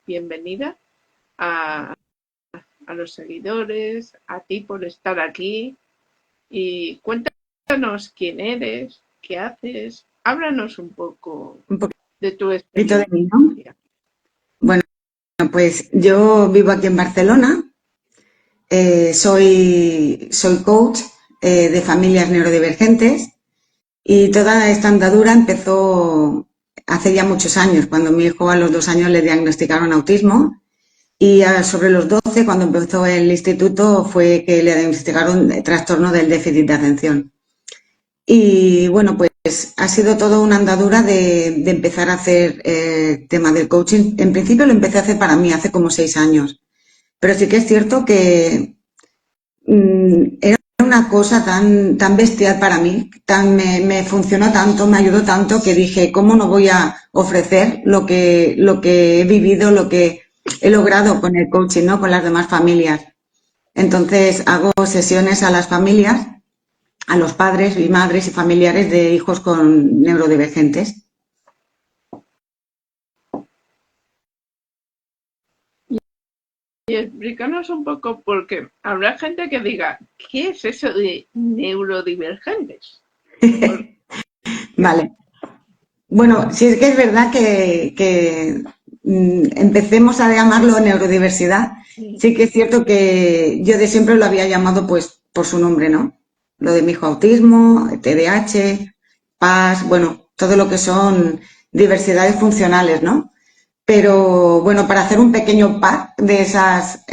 bienvenida a, a los seguidores, a ti por estar aquí y cuéntanos quién eres, qué haces, háblanos un poco Un de tu poquito de mí, ¿no? experiencia. Bueno, pues yo vivo aquí en Barcelona, soy coach de familias neurodivergentes y toda esta andadura empezó hace ya muchos años, cuando mi hijo a los 2 años le diagnosticaron autismo y sobre los 12, cuando empezó el instituto, fue que le diagnosticaron trastorno del déficit de atención. Y bueno, pues ha sido toda una andadura de empezar a hacer tema del coaching. En principio lo empecé a hacer para mí hace como 6 años, pero sí que es cierto que era una cosa tan bestial para mí, me funcionó tanto, me ayudó tanto que dije, ¿cómo no voy a ofrecer lo que he vivido, lo que he logrado con el coaching, ¿no? Con las demás familias? Entonces hago sesiones a las familias, a los padres y madres y familiares de hijos con neurodivergentes. Y explícanos un poco, porque habrá gente que diga, ¿qué es eso de neurodivergentes? Vale. Bueno, sí es que es verdad que empecemos a llamarlo neurodiversidad. Sí que es cierto que yo de siempre lo había llamado pues por su nombre, ¿no? Lo de mi hijo autismo, TDAH, PAS, bueno, todo lo que son diversidades funcionales, ¿no? Pero bueno, para hacer un pequeño pack de esas,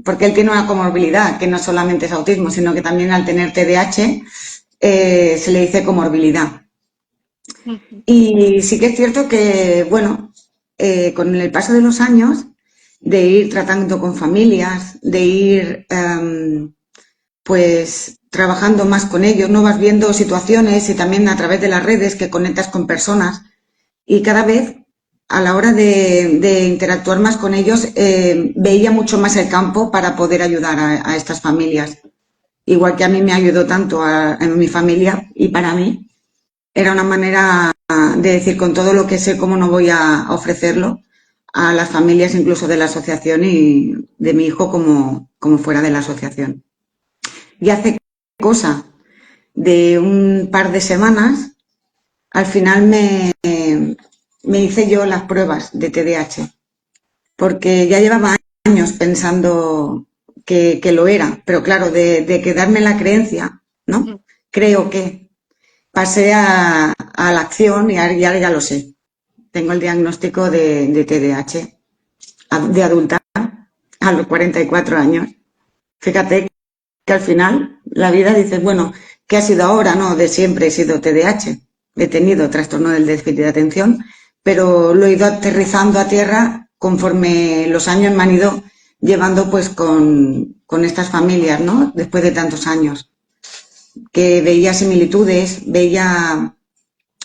porque él tiene una comorbilidad, que no solamente es autismo, sino que también al tener TDAH se le dice comorbilidad. Y sí que es cierto que, bueno, con el paso de los años, de ir tratando con familias, de ir pues trabajando más con ellos, no vas viendo situaciones y también a través de las redes que conectas con personas y cada vez a la hora de interactuar más con ellos veía mucho más el campo para poder ayudar a estas familias. Igual que a mí me ayudó tanto en mi familia y para mí era una manera de decir con todo lo que sé cómo no voy a ofrecerlo a las familias incluso de la asociación y de mi hijo como fuera de la asociación. Y hace cosa de un par de semanas, al final me hice yo las pruebas de TDAH, porque ya llevaba años pensando que lo era, pero claro, de quedarme la creencia, ¿no? Creo que pasé a la acción y ahora ya lo sé. Tengo el diagnóstico de TDAH de adulta a los 44 años. Fíjate que al final la vida dice, bueno, ¿qué ha sido ahora? No, de siempre he sido TDAH. He tenido trastorno del déficit de atención, pero lo he ido aterrizando a tierra conforme los años me han ido llevando pues con estas familias, ¿no? Después de tantos años. Que veía similitudes, veía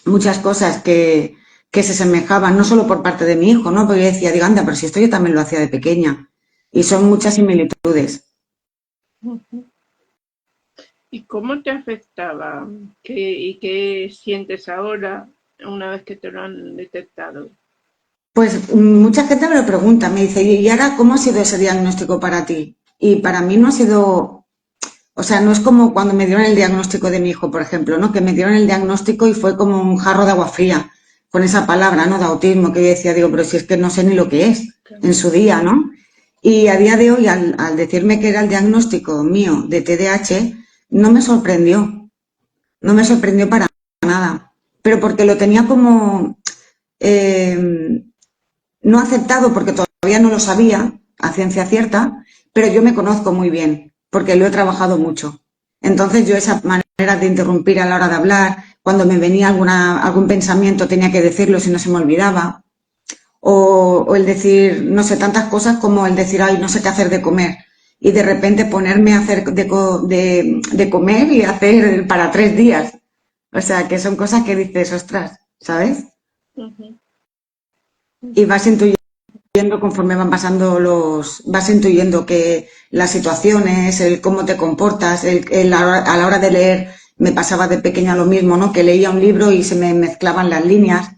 muchas cosas que se semejaban, no solo por parte de mi hijo, ¿no? Porque yo decía, digo, anda, pero si esto yo también lo hacía de pequeña. Y son muchas similitudes. ¿Y cómo te afectaba? ¿Y qué sientes ahora una vez que te lo han detectado? Pues mucha gente me lo pregunta, me dice, ¿y ahora cómo ha sido ese diagnóstico para ti? Y para mí no ha sido, o sea, no es como cuando me dieron el diagnóstico de mi hijo, por ejemplo, ¿no? Que me dieron el diagnóstico y fue como un jarro de agua fría, con esa palabra, ¿no? De autismo, que yo decía, digo, pero si es que no sé ni lo que es en su día, ¿no? Y a día de hoy, al decirme que era el diagnóstico mío de TDAH, no me sorprendió para nada, pero porque lo tenía como eh, no aceptado porque todavía no lo sabía a ciencia cierta, pero yo me conozco muy bien porque lo he trabajado mucho. Entonces yo esa manera de interrumpir a la hora de hablar, cuando me venía algún pensamiento tenía que decirlo si no se me olvidaba, o el decir, no sé, tantas cosas como el decir, ay, no sé qué hacer de comer y de repente ponerme a hacer de comer y hacer para 3 días. O sea, que son cosas que dices, ostras, ¿sabes? Y vas intuyendo conforme van pasando vas intuyendo que las situaciones, el cómo te comportas, a la hora de leer, me pasaba de pequeña lo mismo, ¿no? Que leía un libro y se me mezclaban las líneas,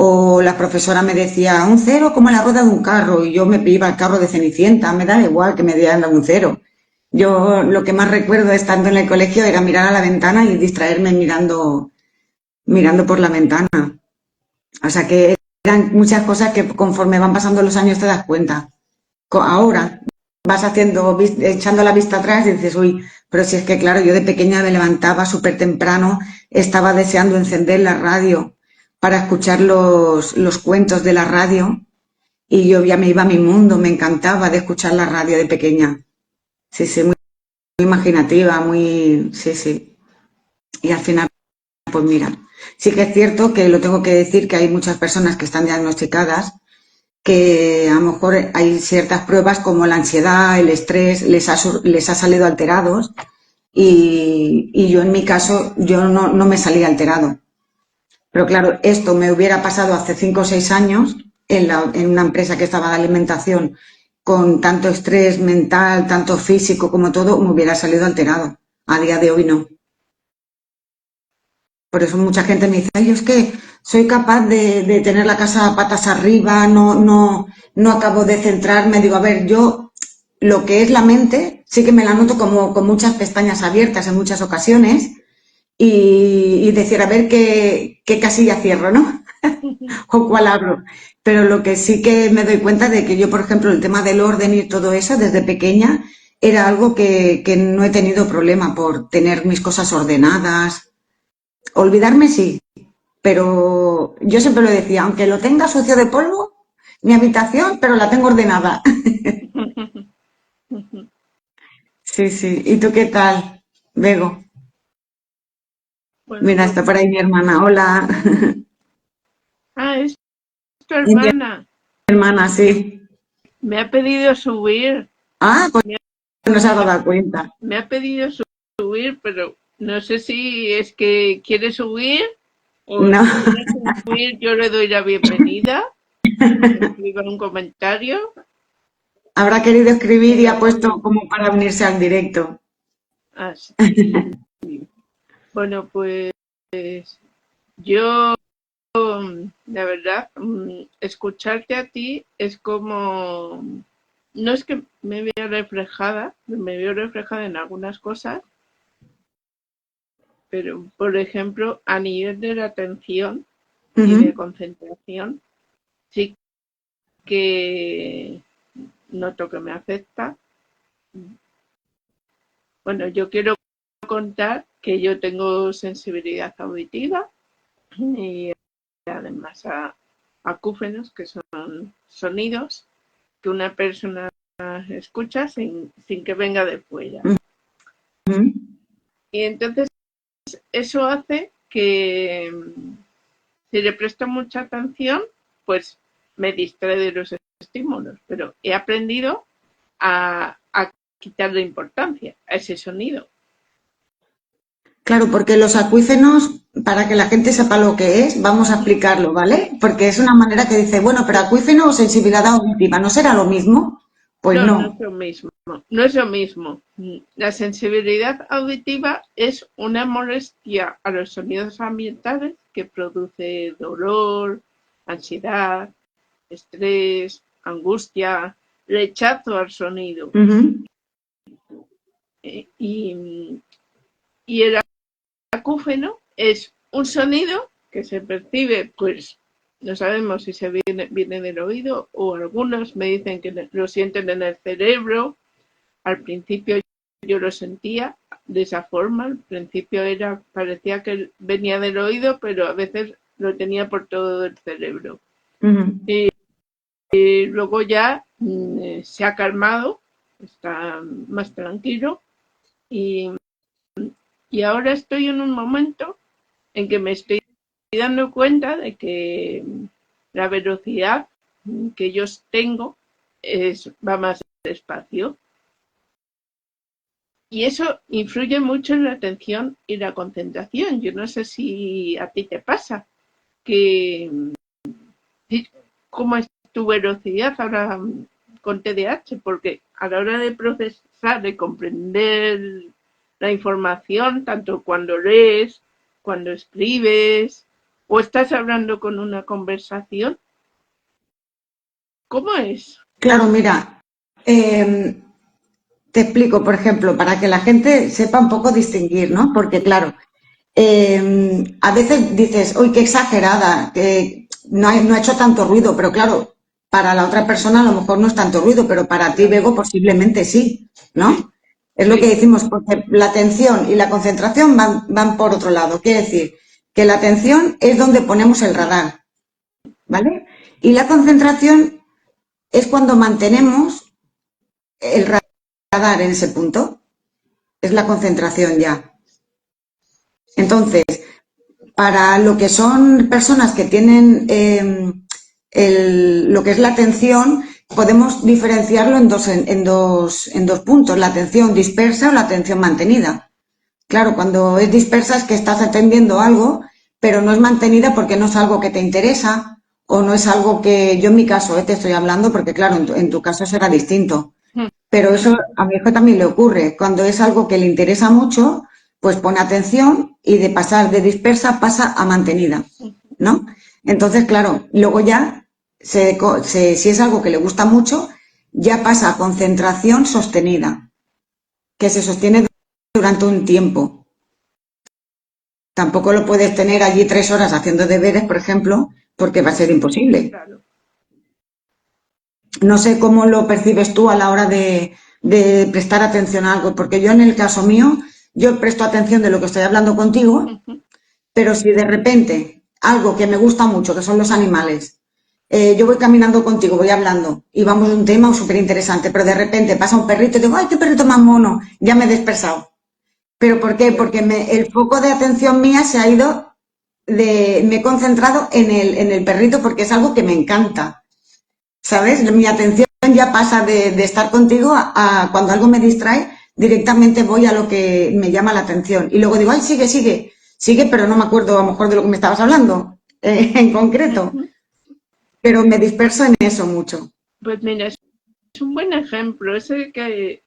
O la profesora me decía, un cero como la rueda de un carro, y yo me iba al carro de Cenicienta, me da igual que me dieran un cero. Yo lo que más recuerdo estando en el colegio era mirar a la ventana y distraerme mirando por la ventana. O sea que eran muchas cosas que conforme van pasando los años te das cuenta. Ahora vas echando la vista atrás y dices, uy, pero si es que claro, yo de pequeña me levantaba súper temprano, estaba deseando encender la radio para escuchar los cuentos de la radio y yo ya me iba a mi mundo, me encantaba de escuchar la radio de pequeña. Sí, sí, muy imaginativa, muy, sí, sí. Y al final, pues mira, sí que es cierto que lo tengo que decir que hay muchas personas que están diagnosticadas que a lo mejor hay ciertas pruebas como la ansiedad, el estrés, les ha salido alterados y yo en mi caso, yo no me salí alterado. Pero claro, esto me hubiera pasado hace 5 o 6 años en una empresa que estaba de alimentación con tanto estrés mental, tanto físico como todo, me hubiera salido alterado. A día de hoy no. Por eso mucha gente me dice, ay, yo es que soy capaz de tener la casa patas arriba, no acabo de centrarme. Digo, a ver, yo lo que es la mente sí que me la noto como con muchas pestañas abiertas en muchas ocasiones y decir, a ver qué casilla cierro, ¿no? O cuál abro. Pero lo que sí que me doy cuenta de que yo, por ejemplo, el tema del orden y todo eso, desde pequeña, era algo que no he tenido problema por tener mis cosas ordenadas. Olvidarme sí, pero yo siempre lo decía, aunque lo tenga sucio de polvo, mi habitación, pero la tengo ordenada. Sí, sí. ¿Y tú qué tal, Bego? Bueno, Mira, pues, está por ahí mi hermana. Hola. es tu Es mi hermana hermana, que sí. me ha pedido subir, Ah, pues me ha, no se ha me ha- dado cuenta. me ha pedido subir, pero no sé si es que quiere subir o No, si quiere subir yo le doy la bienvenida, que escriba un comentario, habrá querido escribir y ha puesto pero como para unirse al directo. así. Bueno, pues yo, la verdad, escucharte a ti es como, no es que me veo reflejada en algunas cosas, pero por ejemplo, a nivel de la atención y de Ujú, concentración, sí que noto que me afecta. Bueno, yo quiero contar que yo tengo sensibilidad auditiva y además a acúfenos, que son sonidos que una persona escucha sin que venga de fuera. ujú. Y entonces eso hace que si le presto mucha atención, pues me distrae de los estímulos, pero he aprendido a quitarle importancia a ese sonido. Claro, porque los acuífenos, para que la gente sepa lo que es, vamos a explicarlo, ¿vale? Porque es una manera que dice, bueno, pero acuífeno o sensibilidad auditiva, ¿no será lo mismo? Pues No, no es no. lo mismo. No es lo mismo. La sensibilidad auditiva es una molestia a los sonidos ambientales que produce dolor, ansiedad, estrés, angustia, rechazo al sonido. Ujú, Y, y el acúfeno es un sonido que se percibe, pues no sabemos si viene del oído o algunos me dicen que lo sienten en el cerebro. Al principio yo lo sentía de esa forma, al principio parecía que venía del oído, pero a veces lo tenía por todo el cerebro. ujú. Y luego ya se ha calmado, está más tranquilo y, y ahora estoy en un momento en que me estoy dando cuenta de que la velocidad que yo tengo va más despacio. Y eso influye mucho en la atención y la concentración. Yo no sé si a ti te pasa, que cómo es tu velocidad ahora con TDAH, porque a la hora de procesar, de comprender la información, tanto cuando lees, cuando escribes, ¿O estás hablando con una conversación? ¿Cómo es? Claro, mira, te explico, por ejemplo, para que la gente sepa un poco distinguir, ¿no? Porque, claro, a veces dices, uy, qué exagerada, que no ha hecho tanto ruido, pero claro, para la otra persona a lo mejor no es tanto ruido, pero para ti, Claro. Bego, posiblemente sí, Sí, ¿no? Es lo que sí. decimos, porque la atención y la concentración van por otro lado. Quiere decir que la atención es donde ponemos el radar, ¿vale? Y la concentración es cuando mantenemos el radar en ese punto, es la concentración ya. Entonces, para lo que son personas que tienen lo que es la atención, podemos diferenciarlo en dos puntos, la atención dispersa o la atención mantenida. Claro, cuando es dispersa es que estás atendiendo algo, pero no es mantenida porque no es algo que te interesa o no es algo que, yo en mi caso, te estoy hablando porque claro, en tu caso será distinto. Pero eso a mi hijo también le ocurre. Cuando es algo que le interesa mucho, pues pone atención y de pasar de dispersa pasa a mantenida, ¿no? Entonces, claro, luego ya, si es algo que le gusta mucho, ya pasa a concentración sostenida, que se sostiene durante un tiempo. Tampoco lo puedes tener allí 3 horas haciendo deberes, por ejemplo, porque va a ser imposible. Claro. No sé cómo lo percibes tú a la hora de prestar atención a algo, porque yo en el caso mío, yo presto atención de lo que estoy hablando contigo, pero si de repente algo que me gusta mucho, que son los animales, yo voy caminando contigo, voy hablando y vamos de un tema súper interesante, pero de repente pasa un perrito y digo, ¡ay, qué perrito más mono! Ya me he dispersado. ¿Pero por qué? Porque el foco de atención mía se ha ido, me he concentrado en el perrito porque es algo que me encanta. ¿Sabes? Mi atención ya pasa de estar contigo a cuando algo me distrae, directamente voy a lo que me llama la atención. Y luego digo, ay, sigue, pero no me acuerdo a lo mejor de lo que me estabas hablando en concreto. Pero me disperso en eso mucho. Pues mira, es un buen ejemplo. Ese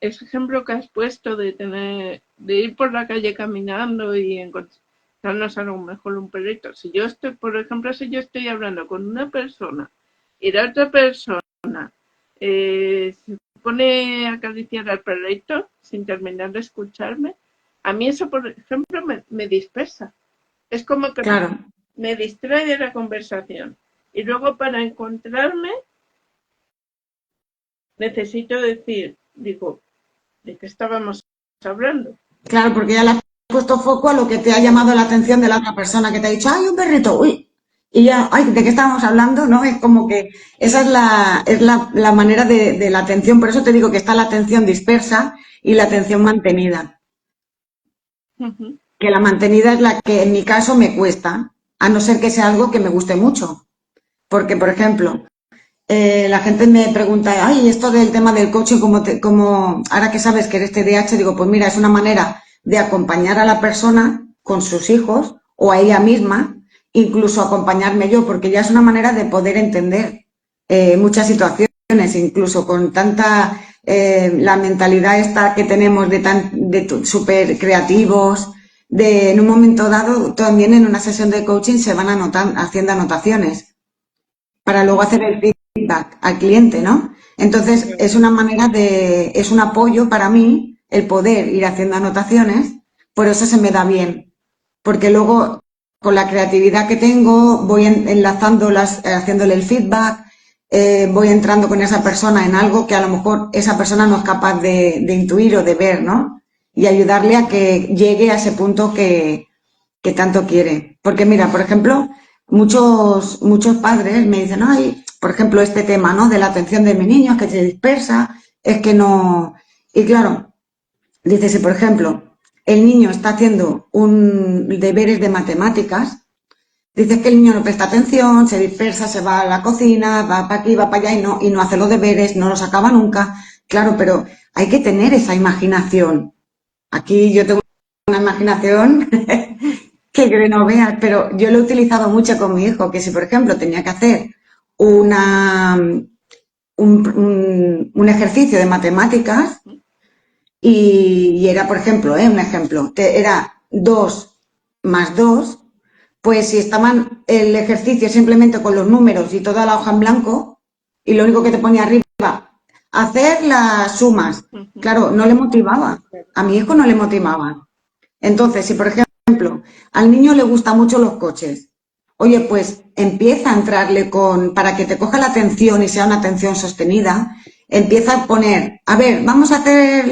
ejemplo que has puesto de ir por la calle caminando y encontrarnos a lo mejor un perrito. Si yo estoy, por ejemplo, si yo estoy hablando con una persona y la otra persona se pone a acariciar al perrito sin terminar de escucharme, a mí eso, por ejemplo, me dispersa. Es como que Claro, me distrae de la conversación. Y luego para encontrarme necesito decir, digo, ¿de qué estábamos hablando? claro, porque ya le has puesto foco a lo que te ha llamado la atención de la otra persona que te ha dicho, ay, un perrito, uy. Y ya, ay, ¿de qué estábamos hablando? ¿No? Es como que esa es la manera de la atención. Por eso te digo que está la atención dispersa y la atención mantenida. Ujú. Que la mantenida es la que en mi caso me cuesta, a no ser que sea algo que me guste mucho. Porque, por ejemplo, la gente me pregunta, ay, esto del tema del coaching, ahora que sabes que eres TDAH, digo, pues mira, es una manera de acompañar a la persona con sus hijos o a ella misma, incluso acompañarme yo, porque ya es una manera de poder entender muchas situaciones, incluso con tanta, la mentalidad esta que tenemos de súper creativos, en un momento dado, también en una sesión de coaching se van haciendo anotaciones para luego hacer el feedback al cliente, ¿no? Entonces, es un apoyo para mí el poder ir haciendo anotaciones, por eso se me da bien, porque luego con la creatividad que tengo voy enlazándolas, haciéndole el feedback, voy entrando con esa persona en algo que a lo mejor esa persona no es capaz de intuir o de ver, ¿no? Y ayudarle a que llegue a ese punto que tanto quiere. Porque mira, por ejemplo, muchos padres me dicen, ay, por ejemplo, este tema, ¿no? De la atención de mi niño, es que se dispersa, es que no. Y claro, dice, si por ejemplo el niño está haciendo un deberes de matemáticas, dice que el niño no presta atención, se dispersa, se va a la cocina, va para aquí, va para allá y no hace los deberes, no los acaba nunca. Claro, pero hay que tener esa imaginación. Aquí yo tengo una imaginación que no veas, pero yo lo he utilizado mucho con mi hijo, que si por ejemplo tenía que hacer una, un ejercicio de matemáticas y era, por ejemplo, un ejemplo, era 2 más 2, pues si estaban el ejercicio simplemente con los números y toda la hoja en blanco, y lo único que te ponía arriba, hacer las sumas, claro, no le motivaba. A mi hijo no le motivaba. Entonces, si por ejemplo al niño le gustan mucho los coches, oye, pues empieza a entrarle para que te coja la atención y sea una atención sostenida, empieza a poner, a ver, vamos a hacer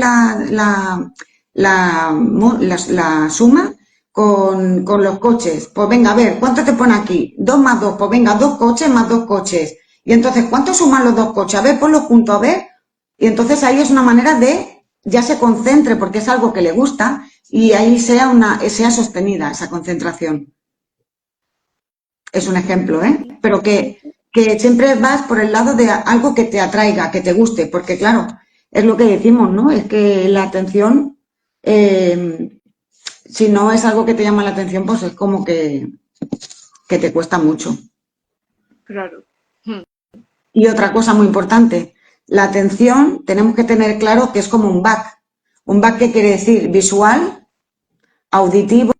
la suma con los coches. Pues venga, a ver, ¿cuánto te pone aquí? 2 más 2, pues venga, 2 coches más 2 coches. Y entonces, ¿cuánto suman los 2 coches? A ver, ponlos juntos, a ver. Y entonces ahí es una manera de ya se concentre porque es algo que le gusta y ahí sea sostenida esa concentración. Es un ejemplo, ¿eh? Pero que siempre vas por el lado de algo que te atraiga, que te guste, porque claro, es lo que decimos, ¿no? Es que la atención, si no es algo que te llama la atención, pues es como que te cuesta mucho. Claro. Y otra cosa muy importante, la atención tenemos que tener claro que es como un back. Un back que quiere decir visual, auditivo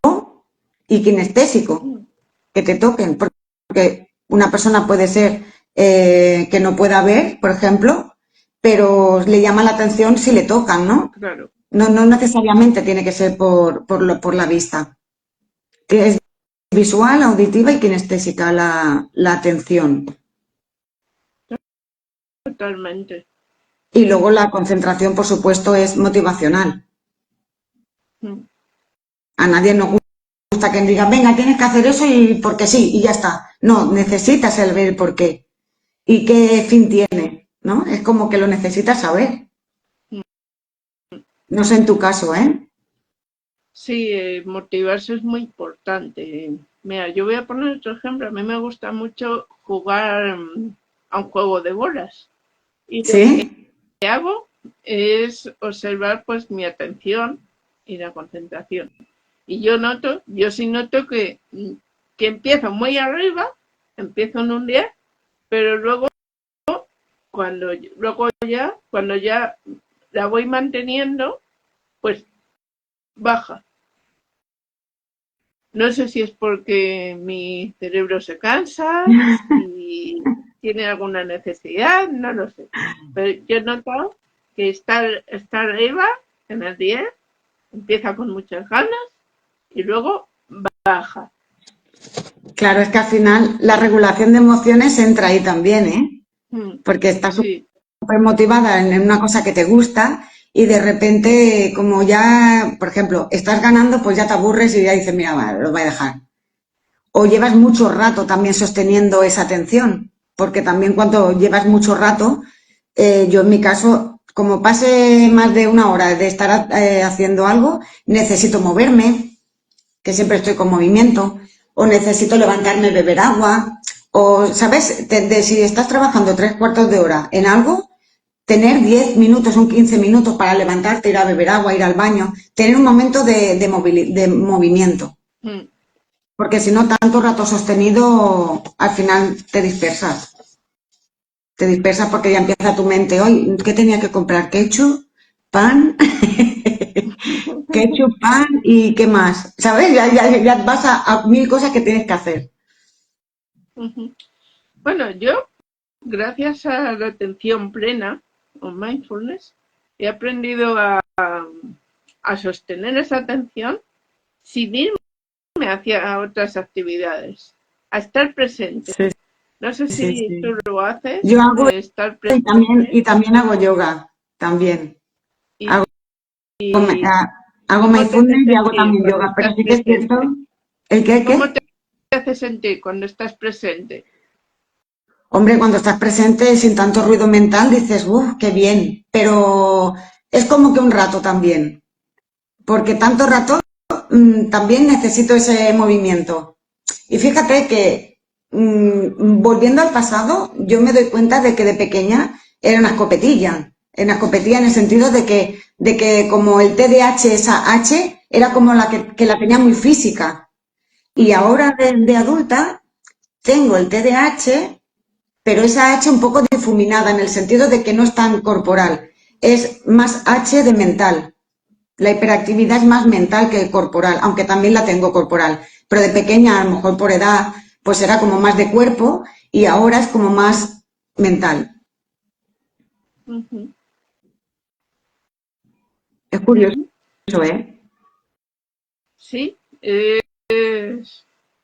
y kinestésico, que te toquen, porque una persona puede ser que no pueda ver, por ejemplo, pero le llama la atención si le tocan, ¿no? Claro. No necesariamente tiene que ser por la vista. Es visual, auditiva y kinestésica la atención. Totalmente. Y luego la concentración, por supuesto, es motivacional. A nadie nos gusta que digan, venga, tienes que hacer eso y porque sí, y ya está. No, necesitas el ver por qué. Y qué fin tiene, ¿no? Es como que lo necesitas saber. No sé en tu caso, ¿eh? Sí, motivarse es muy importante. Mira, yo voy a poner otro ejemplo. A mí me gusta mucho jugar a un juego de bolas. Y lo ¿Sí? que hago es observar pues mi atención y la concentración. Y yo sí noto que empiezo muy arriba, empiezo en un 10, pero luego cuando ya la voy manteniendo, pues baja. No sé si es porque mi cerebro se cansa, si tiene alguna necesidad, no lo sé. Pero yo he notado que estar arriba, en el 10, empieza con muchas ganas y luego baja. Claro, es que al final la regulación de emociones entra ahí también, ¿eh? Porque estás Sí. súper motivada en una cosa que te gusta y de repente, como ya, por ejemplo, estás ganando, pues ya te aburres y ya dices, mira, vale, lo voy a dejar. O llevas mucho rato también sosteniendo esa atención, porque también cuando llevas mucho rato, yo en mi caso, como pase más de una hora de estar haciendo algo, necesito moverme, que siempre estoy con movimiento, o necesito levantarme, beber agua, o, ¿sabes? Si estás trabajando 3/4 de hora en algo, tener 10 minutos o 15 minutos para levantarte, ir a beber agua, ir al baño, tener un momento de movimiento. Porque si no, tanto rato sostenido, al final te dispersas. Te dispersas porque ya empieza tu mente, hoy, ¿qué tenía que comprar? ¿Ketchup? ¿Pan? Ketchup, pan y ¿qué más? ¿Sabes? Ya vas a 1000 cosas que tienes que hacer. Bueno, yo, gracias a la atención plena o mindfulness, he aprendido a sostener esa atención sin irme hacia otras actividades, a estar presente. Sí, No sé sí, si sí. tú lo haces, Yo hago estar presente. y también hago yoga, también. Y, Hago, y hago ¿cómo te hace mindfulness y hago sentir también cuando yoga, pero estás sí que es cierto, presente? ¿el qué, ¿Cómo qué? te hace sentir cuando estás presente? Hombre, cuando estás presente sin tanto ruido mental dices, uff, qué bien, pero es como que un rato también, porque tanto rato también necesito ese movimiento. Y fíjate que volviendo al pasado, yo me doy cuenta de que de pequeña era una escopetilla en el sentido de que como el TDAH, esa H, era como la que la tenía muy física. Y ahora de adulta tengo el TDAH, pero esa H un poco difuminada en el sentido de que no es tan corporal, es más H de mental. La hiperactividad es más mental que corporal, aunque también la tengo corporal, pero de pequeña, a lo mejor por edad, pues era como más de cuerpo y ahora es como más mental. Ujú, Es curioso, ujú. ¿eh? Sí, es...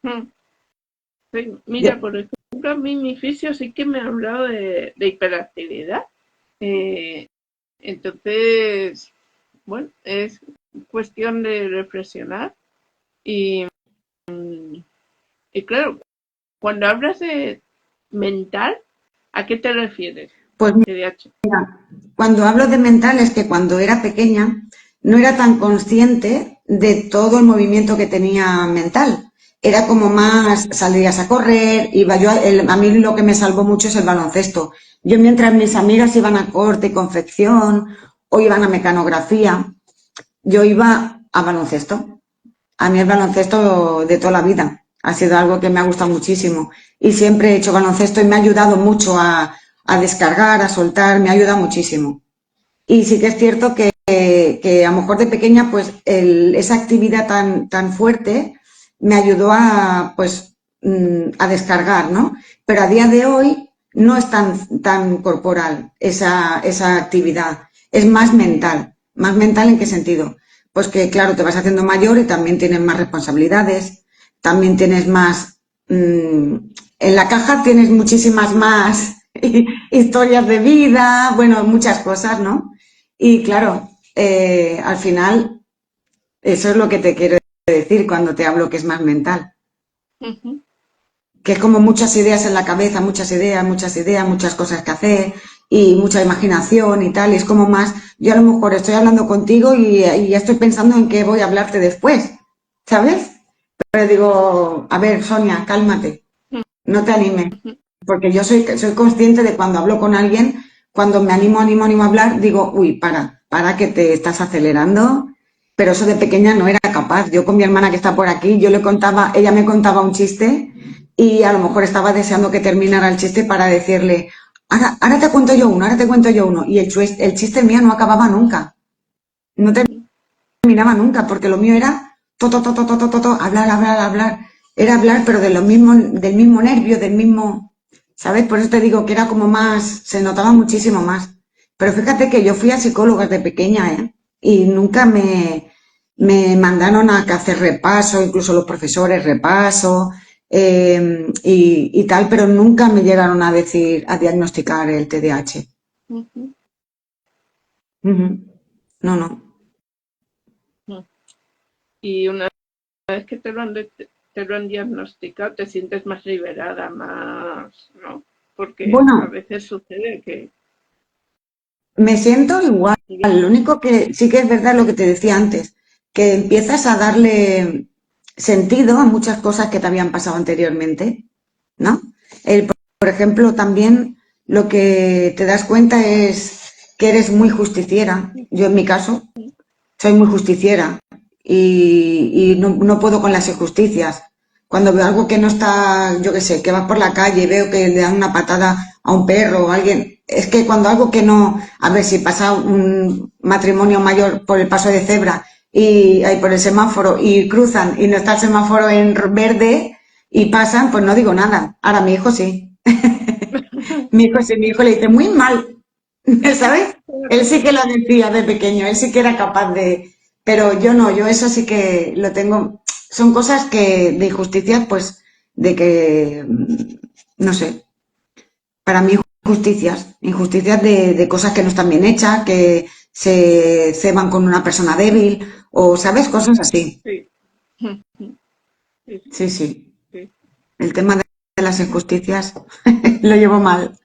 mm, sí. Mira, Yo- por ejemplo, a mí mi fisio sí que me ha hablado de hiperactividad. Eh, entonces, bueno, es cuestión de reflexionar y, y claro, cuando hablas de mental, ¿a qué te refieres? pues TDAH. mira, cuando hablo de mental es que cuando era pequeña no era tan consciente de todo el movimiento que tenía mental. Era como más, salías a correr, iba yo, a mí lo que me salvó mucho es el baloncesto. Yo mientras mis amigas iban a corte y confección o iban a mecanografía, yo iba a baloncesto. A mí el baloncesto de toda la vida ha sido algo que me ha gustado muchísimo y siempre he hecho baloncesto y me ha ayudado mucho a descargar, a soltar, me ha ayudado muchísimo. Y sí que es cierto que a lo mejor de pequeña, pues esa actividad tan fuerte me ayudó a, pues, a descargar, ¿no? Pero a día de hoy no es tan corporal esa actividad, es más mental. ¿Más mental en qué sentido? Pues que, claro, te vas haciendo mayor y también tienes más responsabilidades, también tienes más... en la caja tienes muchísimas más historias de vida, bueno, muchas cosas, ¿no? Y claro, al final, eso es lo que te quiero decir cuando te hablo que es más mental. Ujú. Que es como muchas ideas en la cabeza, muchas ideas, muchas cosas que hacer y mucha imaginación y tal. Y es como más, yo a lo mejor estoy hablando contigo y ya estoy pensando en qué voy a hablarte después, ¿sabes? Pero digo, a ver, Sonia, cálmate, no te animes, porque yo soy consciente de cuando hablo con alguien, cuando me animo a hablar, digo, uy, para que te estás acelerando, pero eso de pequeña no era capaz. Yo con mi hermana que está por aquí, yo le contaba, ella me contaba un chiste y a lo mejor estaba deseando que terminara el chiste para decirle, ahora te cuento yo uno, ahora te cuento yo uno, y el chiste mío no acababa nunca, no terminaba nunca, porque lo mío era hablar, hablar, hablar. Era hablar, pero de lo mismo, del mismo nervio, del mismo, ¿sabes? Por eso te digo que era como más, se notaba muchísimo más. Pero fíjate que yo fui a psicólogas de pequeña, ¿eh? Y nunca me mandaron a que hacer repaso, incluso los profesores repaso, y tal, pero nunca me llegaron a decir, a diagnosticar el TDAH. Ujú, Ujú. No, no. ujú. Y una vez que te lo han diagnosticado, te sientes más liberada, más, ¿no? Porque a Bueno, veces sucede que... me siento igual. Lo único que sí que es verdad lo que te decía antes, que empiezas a darle sentido a muchas cosas que te habían pasado anteriormente, ¿no? Por ejemplo, también lo que te das cuenta es que eres muy justiciera. Yo en mi caso soy muy justiciera y no puedo con las injusticias. Cuando veo algo que no está, yo qué sé, que vas por la calle y veo que le dan una patada a un perro o a alguien, es que cuando algo que no, a ver si pasa un matrimonio mayor por el paso de cebra y ahí por el semáforo y cruzan y no está el semáforo en verde y pasan, pues no digo nada. Ahora mi hijo sí. Mi hijo sí, mi hijo le dice muy mal, ¿sabes? Él sí que lo decía de pequeño, él sí que era capaz de, pero yo no, yo eso sí que lo tengo, son cosas que de injusticia, pues, de que, no sé, para mí injusticias de cosas que no están bien hechas, que se ceban con una persona débil, o, ¿sabes? Cosas así. Sí, sí, Sí, sí. sí. El tema de las injusticias lo llevo mal.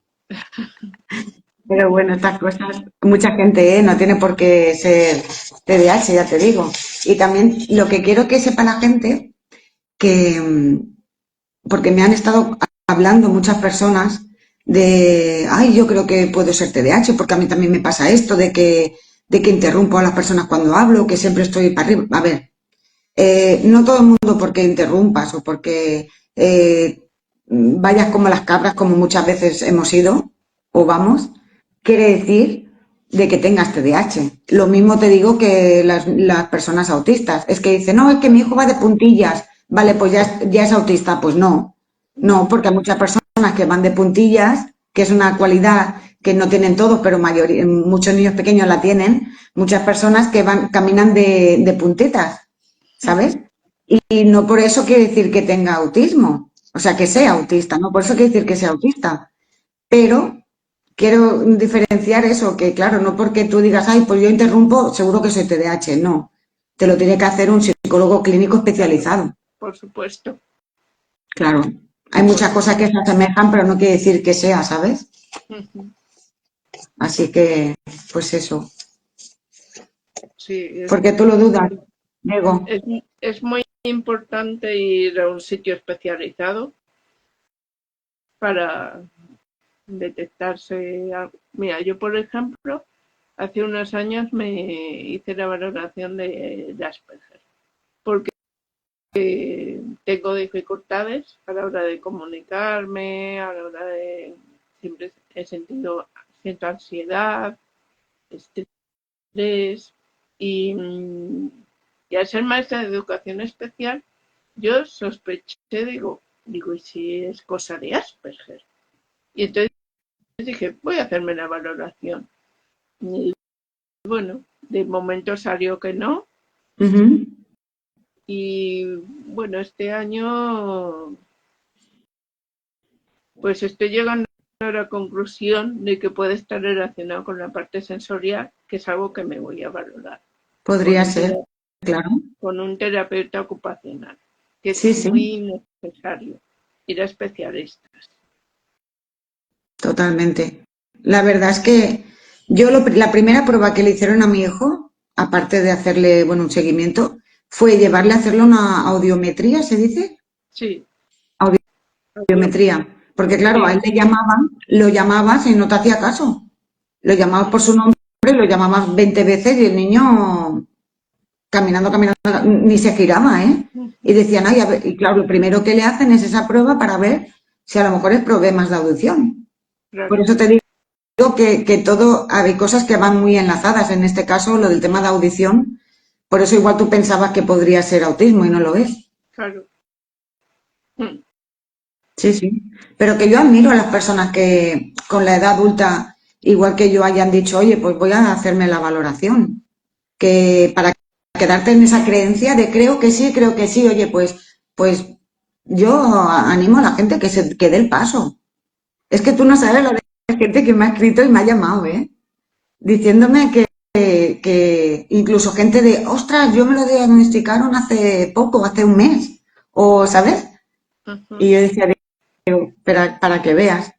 Pero bueno, estas cosas, mucha gente, no tiene por qué ser TDAH, ya te digo. Y también lo que quiero que sepa la gente, que, porque me han estado hablando muchas personas de, ay, yo creo que puedo ser TDAH, porque a mí también me pasa esto de que interrumpo a las personas cuando hablo, que siempre estoy para arriba. A ver, no todo el mundo porque interrumpas o porque vayas como las cabras, como muchas veces hemos ido o vamos, quiere decir de que tengas TDAH. Lo mismo te digo que las personas autistas. Es que dicen, no, es que mi hijo va de puntillas. vale, pues ya es autista. Pues no, no, porque hay muchas personas que van de puntillas, que es una cualidad que no tienen todos, pero muchos niños pequeños la tienen, muchas personas que caminan de puntetas, ¿sabes? Y no por eso quiere decir que tenga autismo, o sea, que sea autista, no por eso quiere decir que sea autista. Pero quiero diferenciar eso, que claro, no porque tú digas, ay, pues yo interrumpo, seguro que soy TDAH, no. Te lo tiene que hacer un psicólogo clínico especializado. Por supuesto. Claro. Hay muchas cosas que se asemejan, pero no quiere decir que sea, ¿sabes? Así que, pues eso. Sí, Porque tú lo dudas, Diego. es muy importante ir a un sitio especializado para detectarse. Mira, yo por ejemplo, hace unos años me hice la valoración de Asperger, porque tengo dificultades a la hora de comunicarme, a la hora de siempre siento ansiedad, estrés y, y al ser maestra de educación especial, yo sospeché, digo, ¿y si es cosa de Asperger? Y entonces dije, voy a hacerme la valoración. Y bueno, de momento salió que no. Ujú. Y bueno, este año pues estoy llegando a la conclusión de que puede estar relacionado con la parte sensorial, que es algo que me voy a valorar con Podría un, ser, tera- claro. con un terapeuta ocupacional, que es Sí, sí, muy necesario ir a especialistas. totalmente. La verdad es que la primera prueba que le hicieron a mi hijo, aparte de hacerle, bueno, un seguimiento, fue llevarle a hacerle una audiometría, ¿se dice? Sí, Biometría. Porque claro, a él audiometría, lo llamabas y no te hacía caso. Lo llamabas por su nombre, lo llamabas 20 veces y el niño caminando, caminando, ni se giraba, ¿eh? Y decían, ay, a ver, y claro, lo primero que le hacen es esa prueba para ver si a lo mejor es problemas de audición. Por claro, eso te digo que todo, hay cosas que van muy enlazadas. En este caso, lo del tema de audición, por eso igual tú pensabas que podría ser autismo y no lo es. claro. Sí, sí. Pero que yo admiro a las personas que con la edad adulta, igual que yo, hayan dicho, oye, pues voy a hacerme la valoración. Que para quedarte en esa creencia de creo que sí, oye, pues yo animo a la gente que dé el paso. Es que tú no sabes la de gente que me ha escrito y me ha llamado, ¿eh? Diciéndome que incluso gente de, ostras, yo me lo diagnosticaron hace poco, hace un mes, o, ¿sabes? Y yo decía, para que veas,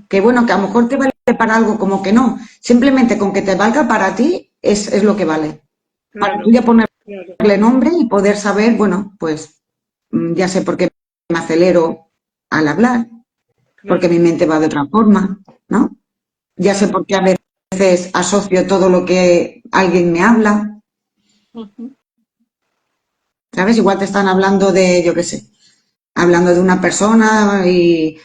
que bueno, que a lo mejor te vale para algo, como que no, simplemente con que te valga para ti es lo que vale. Para tú Claro, ya claro, ponerle nombre y poder saber, bueno, pues ya sé por qué me acelero al hablar, porque mi claro, mente va de otra forma, ¿no? Ya sé claro. por qué a veces asocio todo lo que alguien me habla, ¿sabes? Igual te están hablando de, yo qué sé, hablando de una persona y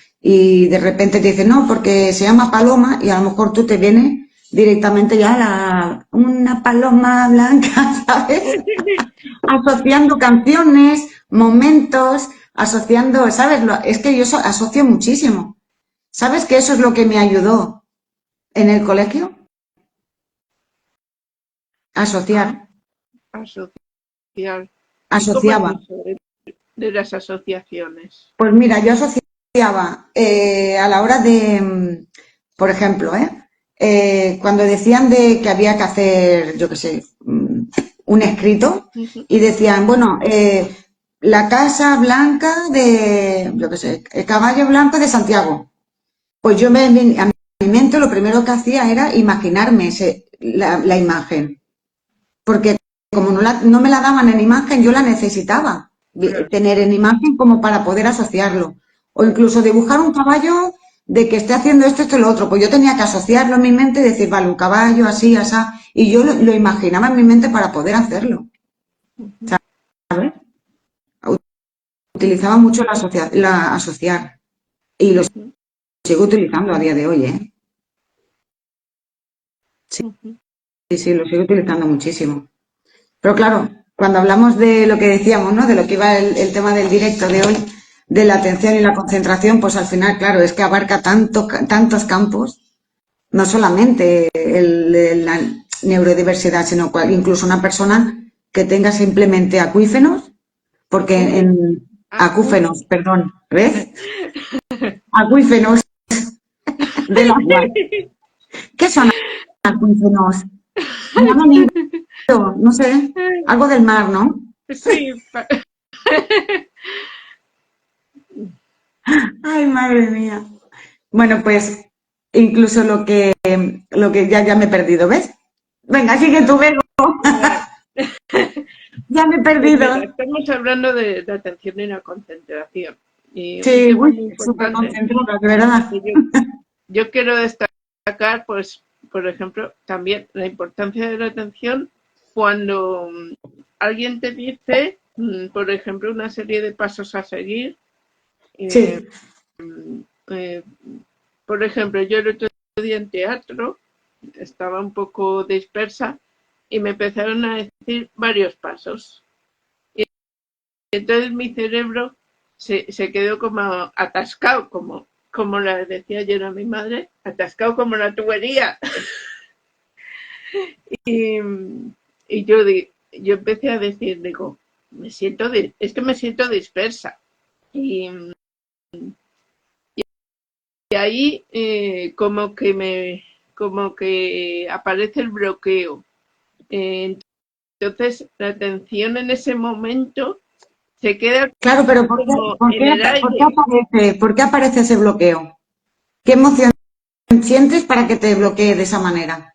de repente te dicen, no, porque se llama Paloma y a lo mejor tú te vienes directamente ya a una paloma blanca, ¿sabes? Asociando canciones, momentos, asociando, ¿sabes? Es que yo asocio muchísimo. ¿Sabes que eso es lo que me ayudó en el colegio? Ah, Asociar, asociar. ¿Y cómo es asociaba. eso de las asociaciones? Pues mira, yo asociaba a la hora de, por ejemplo, cuando decían de que había que hacer, yo qué sé, un escrito y decían, bueno, la casa blanca de, yo qué sé, el caballo blanco de Santiago. Pues a mi mente lo primero que hacía era imaginarme la imagen, porque como no me la daban en imagen, yo la necesitaba Claro, tener en imagen como para poder asociarlo. O incluso dibujar un caballo de que esté haciendo esto y lo otro. Pues yo tenía que asociarlo en mi mente y decir, vale, un caballo así, así. Y yo lo imaginaba en mi mente para poder hacerlo. ¿Sabes? Utilizaba mucho la asociar. Y lo sigo utilizando a día de hoy, ¿eh? Sí, sí, lo sigo utilizando muchísimo. Pero claro, cuando hablamos de lo que decíamos, ¿no? De lo que iba el tema del directo de hoy, de la atención y la concentración, pues al final, claro, es que abarca tantos campos, no solamente la neurodiversidad, sino incluso una persona que tenga simplemente acuífenos, porque en acúfenos, perdón, ¿ves? Acuífenos del agua. ¿Qué son acuífenos? Ya me han ido, no sé, algo del mar, ¿no? Sí. Ay, madre mía. Bueno, pues incluso lo que ya me he perdido, ¿ves? Venga, sigue tú, Bego. Ya me he Pues perdido. mira, estamos hablando de la atención y la concentración. Y un Sí, tema uy, muy súper importante concentrada, de verdad. que yo quiero destacar, pues, por ejemplo, también la importancia de la atención cuando alguien te dice, por ejemplo, una serie de pasos a seguir. eh, Sí, eh, por ejemplo, yo el otro día en teatro estaba un poco dispersa y me empezaron a decir varios pasos. Y entonces mi cerebro se quedó como atascado, como le decía yo a mi madre, atascado como la tubería. Y, y yo empecé a decir, digo, es que me siento dispersa. Y, y ahí como que aparece el bloqueo. Entonces la atención en ese momento se queda claro, pero ¿por qué, como por en qué, el por qué aire. aparece, por qué aparece ese bloqueo? ¿Qué emoción sientes para que te bloquee de esa manera?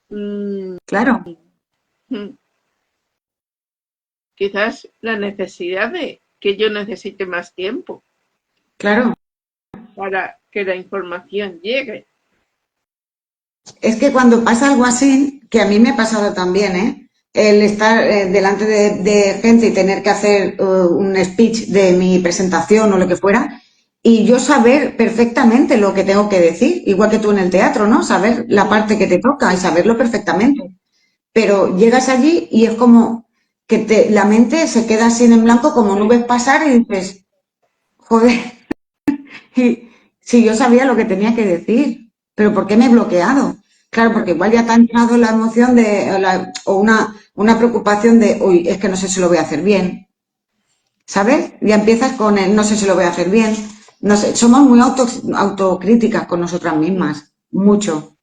Mm, Claro, mm, quizás la necesidad de que yo necesite más tiempo claro. para que la información llegue. Es que cuando pasa algo así, que a mí me ha pasado también, ¿eh? El estar delante de gente y tener que hacer un speech de mi presentación o lo que fuera, y yo saber perfectamente lo que tengo que decir, igual que tú en el teatro, ¿no? Saber la parte que te toca y saberlo perfectamente. Pero llegas allí y es como que la mente se queda así en blanco, como Sí, nubes pasar y dices, joder, y si yo sabía lo que tenía que decir, pero ¿por qué me he bloqueado? Claro, porque igual ya te ha entrado la emoción o una preocupación de, uy, es que no sé si lo voy a hacer bien, ¿sabes? Ya empiezas con el no sé si lo voy a hacer bien. No sé, somos muy autocríticas con nosotras mismas, mucho.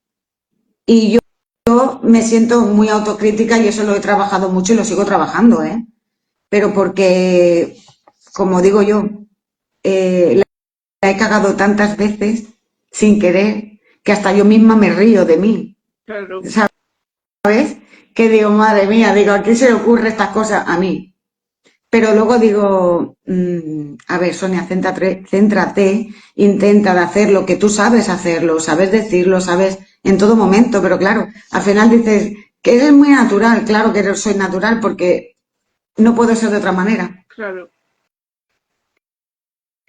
Y yo me siento muy autocrítica y eso lo he trabajado mucho y lo sigo trabajando, ¿eh? Pero porque, como digo yo, la he cagado tantas veces sin querer que hasta yo misma me río de mí, claro. ¿sabes? Que digo, madre mía, digo, ¿a quién se le ocurre estas cosas? A mí. Pero luego digo, a ver, Sonia, céntrate, intenta de hacer lo que tú sabes hacerlo, sabes decirlo, sabes en todo momento, pero claro, al final dices que eres muy natural, claro que soy natural porque no puedo ser de otra manera. Claro,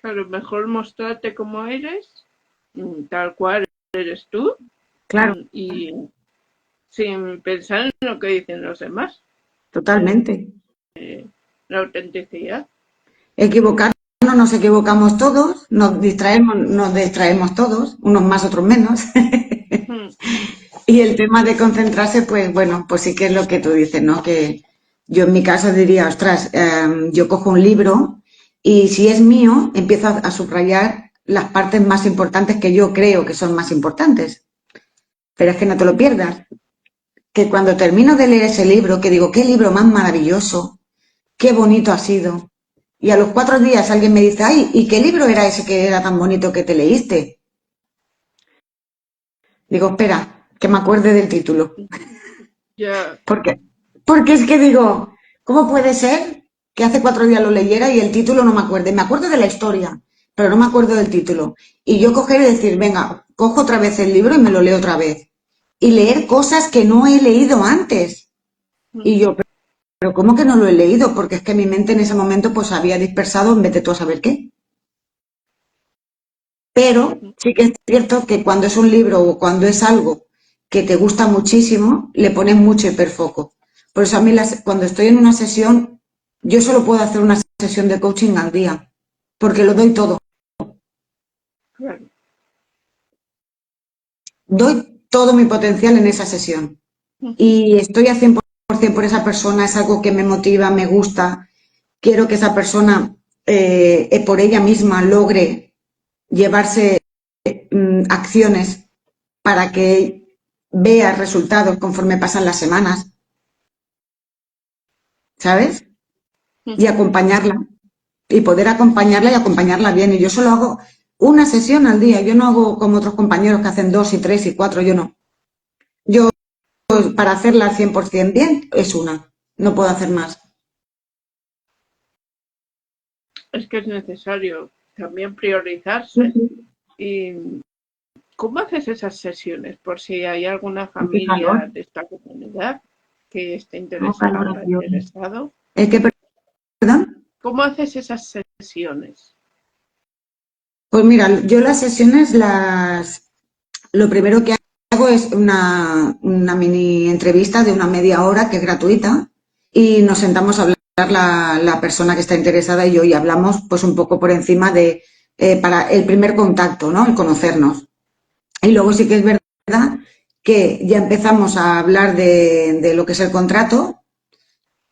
claro, mejor mostrarte como eres, tal cual eres tú, Claro, y sin pensar en lo que dicen los demás, totalmente. la autenticidad. Equivocarnos nos equivocamos todos, nos distraemos todos, unos más, otros menos. Mm, Y el tema de concentrarse, pues bueno, pues sí que es lo que tú dices, ¿no? Que yo en mi caso diría, ostras, yo cojo un libro y si es mío, empiezo a subrayar las partes más importantes que yo creo que son más importantes. Pero es que no te lo pierdas, que cuando termino de leer ese libro, que digo, qué libro más maravilloso, qué bonito ha sido. Y a los 4 días alguien me dice, ay, ¿y qué libro era ese que era tan bonito que te leíste? Digo, espera, que me acuerde del título. ya, ¿Por qué? Porque es que digo, ¿cómo puede ser que hace 4 días lo leyera y el título no me acuerde? Me acuerdo de la historia, pero no me acuerdo del título. Y yo coger y decir, venga, cojo otra vez el libro y me lo leo otra vez. Y leer cosas que no he leído antes. Y yo, pero ¿cómo que no lo he leído? Porque es que mi mente en ese momento pues había dispersado en vez de tú a saber qué. Pero sí que es cierto que cuando es un libro o cuando es algo que te gusta muchísimo, le pones mucho hiperfoco. Por eso a mí cuando estoy en una sesión, yo solo puedo hacer una sesión de coaching al día, porque lo doy todo. Claro. Doy todo mi potencial en esa sesión. Y estoy al 100% por esa persona, es algo que me motiva, me gusta. Quiero que esa persona, por ella misma, logre llevarse acciones para que vea resultados conforme pasan las semanas, ¿sabes? Y acompañarla, y poder acompañarla y acompañarla bien. Y yo solo hago una sesión al día, yo no hago como otros compañeros que hacen 2 y 3 y 4, yo no. Yo, para hacerla al 100% bien, es una, no puedo hacer más. Es que es necesario también priorizarse. ¿Y cómo haces esas sesiones? Por si hay alguna Qué calor, familia de esta comunidad que esté no calor interesada, aquí hoy. interesado. ¿Es que, perdón? ¿Cómo haces esas sesiones? Pues mira, yo las sesiones lo primero que hago es una mini entrevista de una media hora que es gratuita y nos sentamos a hablar la persona que está interesada y yo y hablamos pues un poco por encima para el primer contacto, ¿no? El conocernos. Y luego sí que es verdad que ya empezamos a hablar de lo que es el contrato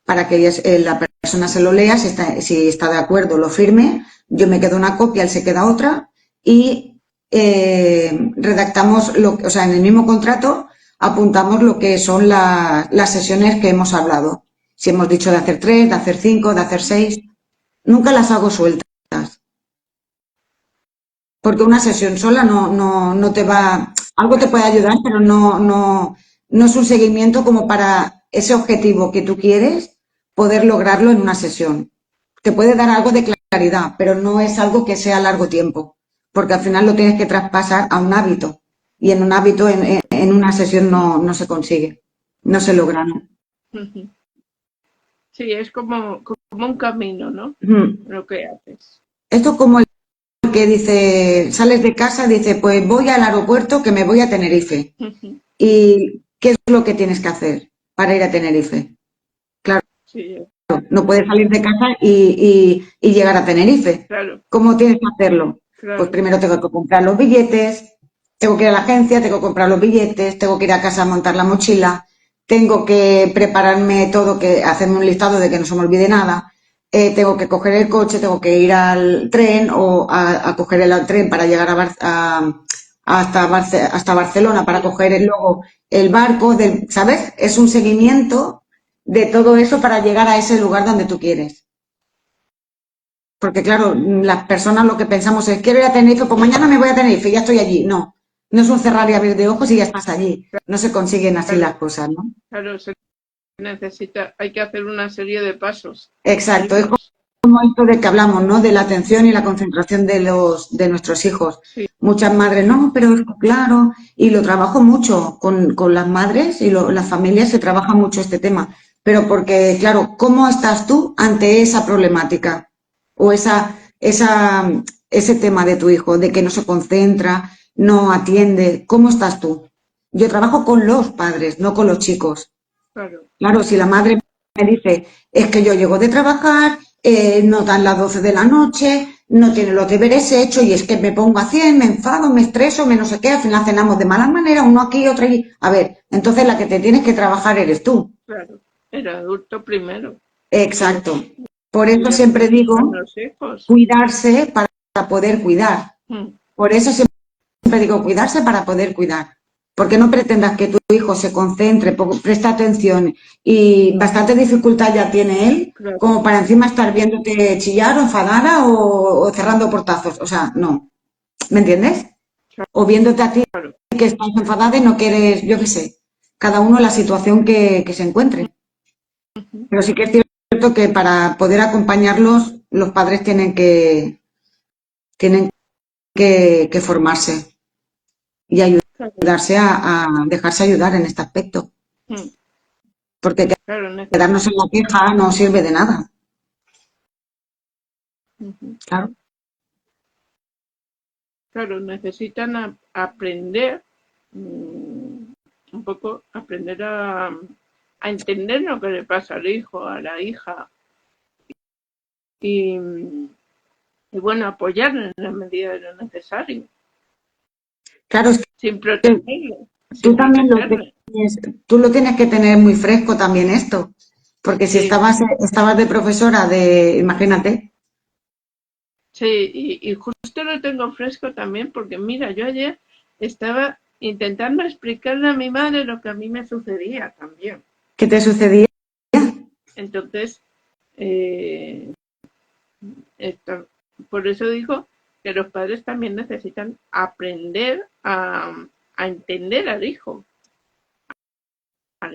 para que la persona se lo lea, si está de acuerdo lo firme, yo me quedo una copia, él se queda otra y redactamos, o sea, en el mismo contrato apuntamos lo que son las sesiones que hemos hablado. Si hemos dicho de hacer 3, de hacer 5, de hacer 6, nunca las hago sueltas, porque una sesión sola no te va, algo te puede ayudar, pero no es un seguimiento como para ese objetivo que tú quieres poder lograrlo en una sesión. Te puede dar algo de claridad, pero no es algo que sea a largo tiempo, porque al final lo tienes que traspasar a un hábito y en un hábito, en una sesión no se consigue, no se logra, ¿no? Sí, es como un camino, ¿no? Lo que haces. Esto es como el que dice, sales de casa, dice, pues voy al aeropuerto que me voy a Tenerife. ¿Y qué es lo que tienes que hacer para ir a Tenerife? Claro, Sí, no puedes salir de casa y llegar a Tenerife. claro, ¿Cómo tienes que hacerlo? Pues claro. primero tengo que comprar los billetes, tengo que ir a la agencia, tengo que comprar los billetes, tengo que ir a casa a montar la mochila, tengo que prepararme todo, hacerme un listado de que no se me olvide nada, tengo que coger el coche, tengo que ir al tren o a coger el tren para llegar hasta Barcelona para coger luego el barco, ¿sabes? Es un seguimiento de todo eso para llegar a ese lugar donde tú quieres. Porque claro, las personas lo que pensamos es, quiero ir a Tenerife, pues mañana me voy a Tenerife y ya estoy allí. No, no es un cerrar y abrir de ojos y ya estás allí. No se consiguen así las Claro, cosas, ¿no? claro, se necesita, hay que hacer una serie de pasos Exacto, es previos. como esto de que hablamos, ¿no? De la atención y la concentración de nuestros hijos. Sí, Muchas madres, no, pero es claro, y lo trabajo mucho con las madres y las familias se trabaja mucho este tema. Pero porque, claro, ¿cómo estás tú ante esa problemática? O ese tema de tu hijo, de que no se concentra, no atiende. ¿Cómo estás tú? Yo trabajo con los padres, no con los chicos. claro, Claro, si la madre me dice, es que yo llego de trabajar, no dan las 12 de la noche, no tiene los deberes hechos y es que me pongo a 100, me enfado, me estreso, me no sé qué, al final cenamos de malas maneras, uno aquí, otro allí. A ver, entonces la que te tienes que trabajar eres tú. claro. El adulto primero. Exacto. Por eso Y siempre después digo van los hijos. cuidarse para poder cuidar. Mm, Por eso siempre digo cuidarse para poder cuidar. Porque no pretendas que tu hijo se concentre, preste atención y bastante dificultad ya tiene él claro, como para encima estar viéndote chillar o enfadada o cerrando portazos. O sea, no. ¿Me entiendes? O viéndote a ti claro. que estás enfadada y no quieres, yo qué sé, cada uno la situación que se encuentre. Pero sí que es cierto que para poder acompañarlos, los padres tienen que formarse y Claro, ayudarse a dejarse ayudar en este aspecto. mm, Porque claro, quedarnos en la queja no sirve de nada. ujú. Claro, Claro, necesitan aprender mm, un poco aprender a entender lo que le pasa al hijo, a la hija, y, y bueno, apoyar en la medida de lo necesario, Claro, es sin que protegerlo, tú sin también protegerle. tú lo tienes que tener muy fresco también esto, porque si Sí, estabas de profesora de, imagínate, sí, y justo lo tengo fresco también porque mira, yo ayer estaba intentando explicarle a mi madre lo que a mí me sucedía también. ¿qué te sucedía? Entonces, eh, esto, por eso digo que los padres también necesitan aprender a entender al hijo, a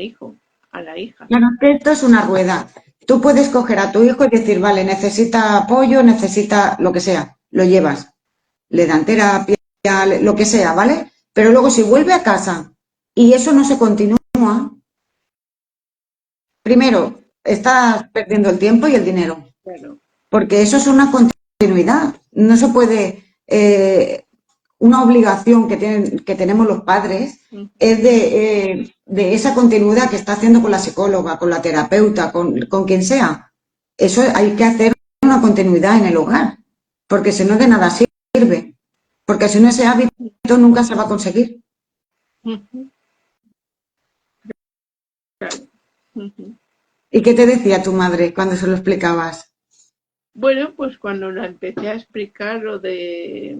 la hija. Claro, que esto es una rueda. Tú puedes coger a tu hijo y decir, vale, necesita apoyo, necesita lo que sea, lo llevas, le dan terapia, lo que sea, ¿vale? Pero luego si vuelve a casa y eso no se continúa, primero, estás perdiendo el tiempo y el dinero, Claro. porque eso es una continuidad. No se puede, una obligación que tenemos los padres es de esa continuidad que está haciendo con la psicóloga, con la terapeuta, con quien sea. Eso hay que hacer una continuidad en el hogar, porque si no de nada sirve, porque si no ese hábito nunca se va a conseguir. Claro. ¿Y qué te decía tu madre cuando se lo explicabas? Bueno, pues cuando la empecé a explicar lo de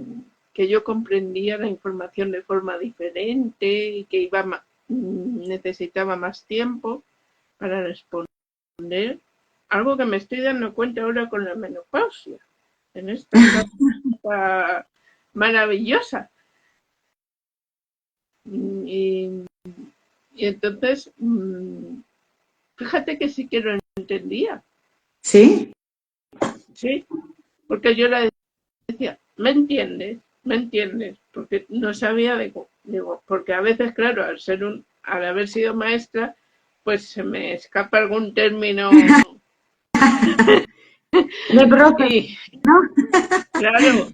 que yo comprendía la información de forma diferente y que necesitaba más tiempo para responder, algo que me estoy dando cuenta ahora con la menopausia, en esta etapa maravillosa. Y, y entonces, fíjate que sí que lo entendía, ¿Sí? ¿sí? Porque yo la decía, ¿me entiendes? ¿Me entiendes? Porque no sabía digo, porque a veces, claro, al haber sido maestra, pues se me escapa algún término De profe, y ¿no? claro,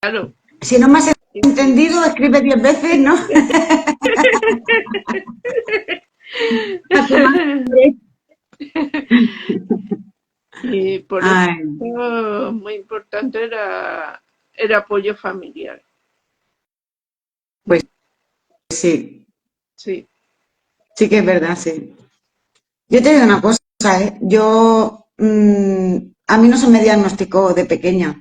claro. Si no me has Y, entendido, escribe 10 veces, ¿no? A tu madre. y por eso Ay, muy importante era el apoyo familiar. pues sí, Sí, sí que es verdad, sí. Yo te digo una cosa, ¿eh? A mí no se me diagnosticó de pequeña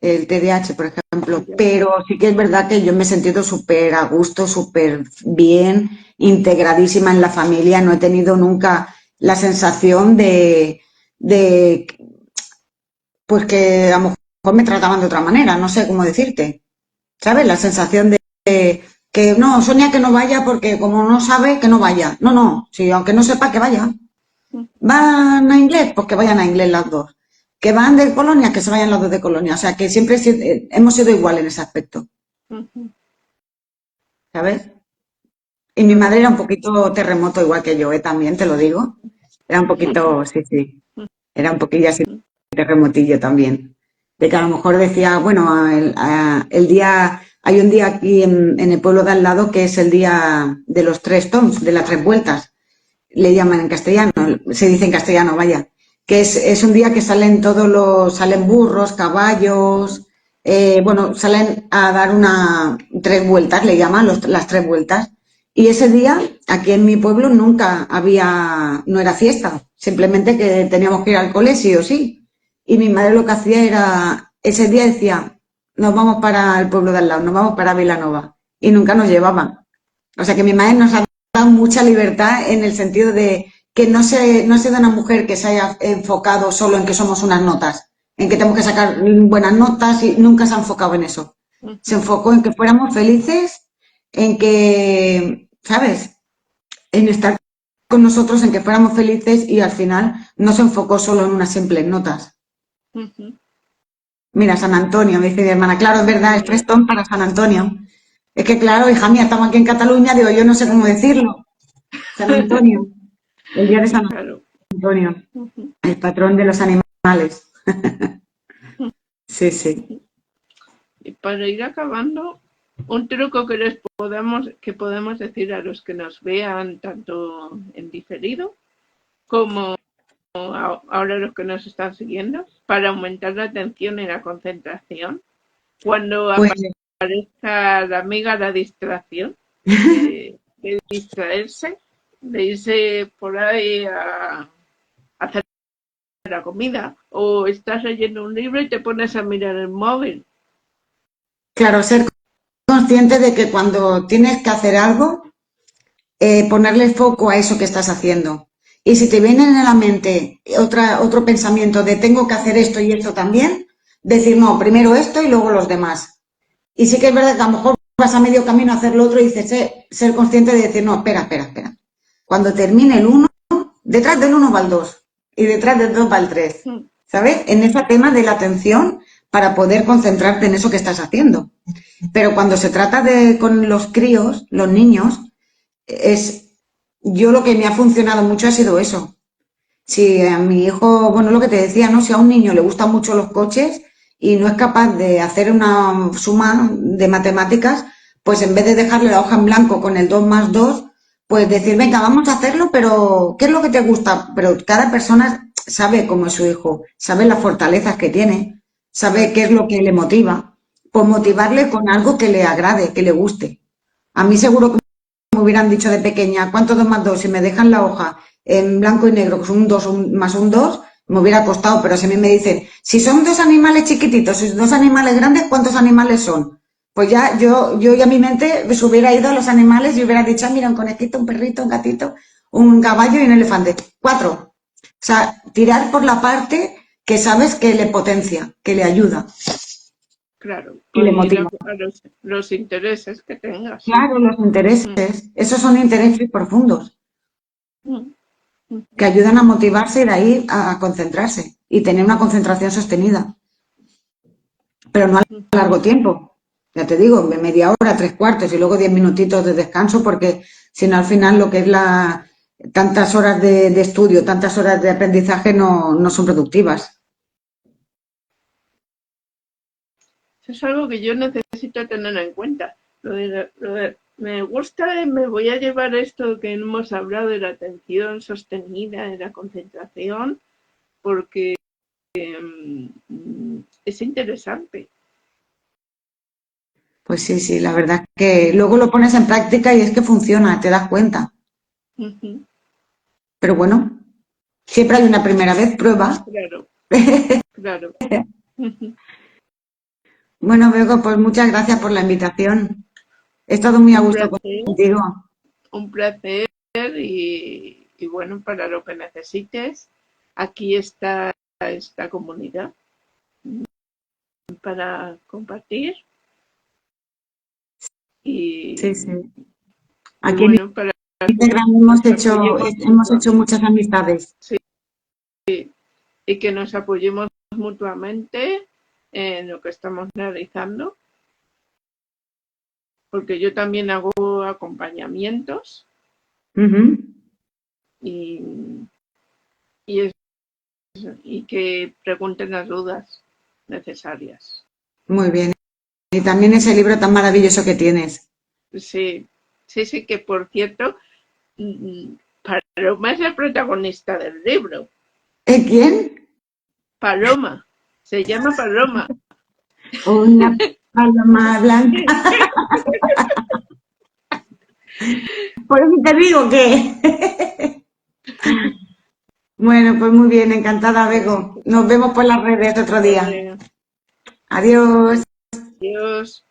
el TDAH, por ejemplo, ya. pero sí que es verdad que yo me he sentido súper a gusto, súper bien, integradísima en la familia. No he tenido nunca la sensación de, pues que a lo mejor me trataban de otra manera, no sé cómo decirte, ¿sabes? La sensación de que no, Sonia que no vaya porque como no sabe, que no vaya. No, no, sí, aunque no sepa que vaya. ¿Van a inglés? Pues que vayan a inglés las dos. ¿Que van de colonia? Que se vayan las dos de colonia. O sea, que siempre hemos sido igual en ese aspecto, ¿sabes? Y mi madre era un poquito terremoto igual que yo, también te lo digo. Era un poquito, sí, sí, era un poquillo así terremotillo también. De que a lo mejor decía, bueno, el día, hay un día aquí en el pueblo de al lado que es el día de los tres toms, de las tres vueltas. Le llaman en castellano, se dice en castellano, vaya, que es un día que salen burros, caballos, bueno, salen a dar tres vueltas, le llaman las tres vueltas. Y ese día, aquí en mi pueblo, no era fiesta, simplemente que teníamos que ir al cole, sí o sí. Y mi madre lo que hacía era, ese día decía, nos vamos para el pueblo de al lado, nos vamos para Vilanova. Y nunca nos llevaba. O sea que mi madre nos ha dado mucha libertad en el sentido de que no se da una mujer que se haya enfocado solo en que somos unas notas, en que tenemos que sacar buenas notas y nunca se ha enfocado en eso. Se enfocó en que fuéramos felices, en que, ¿sabes? En estar con nosotros, en que fuéramos felices y al final no se enfocó solo en unas simples notas. Mira, San Antonio, me dice mi hermana, claro, es verdad, es Prestón para San Antonio. Es que claro, hija mía, estamos aquí en Cataluña, digo, yo no sé cómo decirlo. San Antonio, el día de San Claro. Antonio, el patrón de los animales. Sí, sí. Y para ir acabando, un truco que podemos decir a los que nos vean tanto en diferido como ahora los que nos están siguiendo, para aumentar la atención y la concentración. Cuando Pues aparezca la amiga, la distracción, de distraerse, de irse por ahí a hacer la comida, o estás leyendo un libro y te pones a mirar el móvil. claro, ser consciente de que cuando tienes que hacer algo, ponerle foco a eso que estás haciendo. Y si te viene a la mente otro pensamiento de tengo que hacer esto y esto también, decir no, primero esto y luego los demás. Y sí que es verdad que a lo mejor vas a medio camino a hacer lo otro y dices, ser consciente de decir no, espera. Cuando termine el uno, detrás del uno va el dos y detrás del dos va el tres. ¿Sabes? En ese tema de la atención para poder concentrarte en eso que estás haciendo. Pero cuando se trata de con los críos, los niños, yo lo que me ha funcionado mucho ha sido eso. Si a mi hijo, bueno, lo que te decía, ¿no? Si a un niño le gustan mucho los coches y no es capaz de hacer una suma de matemáticas, pues en vez de dejarle la hoja en blanco con el 2 más 2, pues decir, venga, vamos a hacerlo, pero ¿qué es lo que te gusta? Pero cada persona sabe cómo es su hijo, sabe las fortalezas que tiene, sabe qué es lo que le motiva. Pues motivarle con algo que le agrade, que le guste. A mí seguro que me hubieran dicho de pequeña, ¿cuánto 2 más 2? Si me dejan la hoja en blanco y negro, pues un 2 más un 2 me hubiera costado, pero si a mí me dicen, si son dos animales chiquititos, si son dos animales grandes, ¿cuántos animales son? Pues ya yo ya mi mente se hubiera ido a los animales y hubiera dicho, mira, un conejito, un perrito, un gatito, un caballo y un elefante. 4. O sea, tirar por la parte que sabes que le potencia, que le ayuda Claro, y le pues motiva. los intereses que tengas. Claro, los intereses, esos son intereses profundos Mm, mm, que ayudan a motivarse y de ahí a concentrarse y tener una concentración sostenida, pero no a mm. largo tiempo. Ya te digo, media hora, 3 cuartos y luego 10 minutitos de descanso, porque si no al final lo que es tantas horas de estudio, tantas horas de aprendizaje no son productivas. Eso es algo que yo necesito tener en cuenta. Me gusta, me voy a llevar esto que hemos hablado de la atención sostenida, de la concentración, porque es interesante. Pues sí, la verdad es que luego lo pones en práctica y es que funciona, te das cuenta. Ujú. Pero bueno, siempre hay una primera vez, prueba. Claro, claro. Ujú. Bueno, Bego, pues muchas gracias por la invitación. He estado muy a Un gusto placer, contigo. un placer y bueno, para lo que necesites, aquí está esta comunidad para compartir Sí, y, sí. y Aquí en bueno, para que Instagram nos apoyemos hemos hecho mutuamente. muchas amistades. Sí, y que nos apoyemos mutuamente en lo que estamos realizando, porque yo también hago acompañamientos Ujú. y, y, es, y que pregunten las dudas necesarias. Muy bien. Y también ese libro tan maravilloso que tienes. Sí, sí, que por cierto, Paloma es el protagonista del libro. ¿Quién? Paloma, se llama Paloma. Una paloma blanca. Por eso te digo que. Bueno, pues muy bien, encantada, Así Bego. que, Nos vemos por las redes otro día. vale, Adiós. adiós.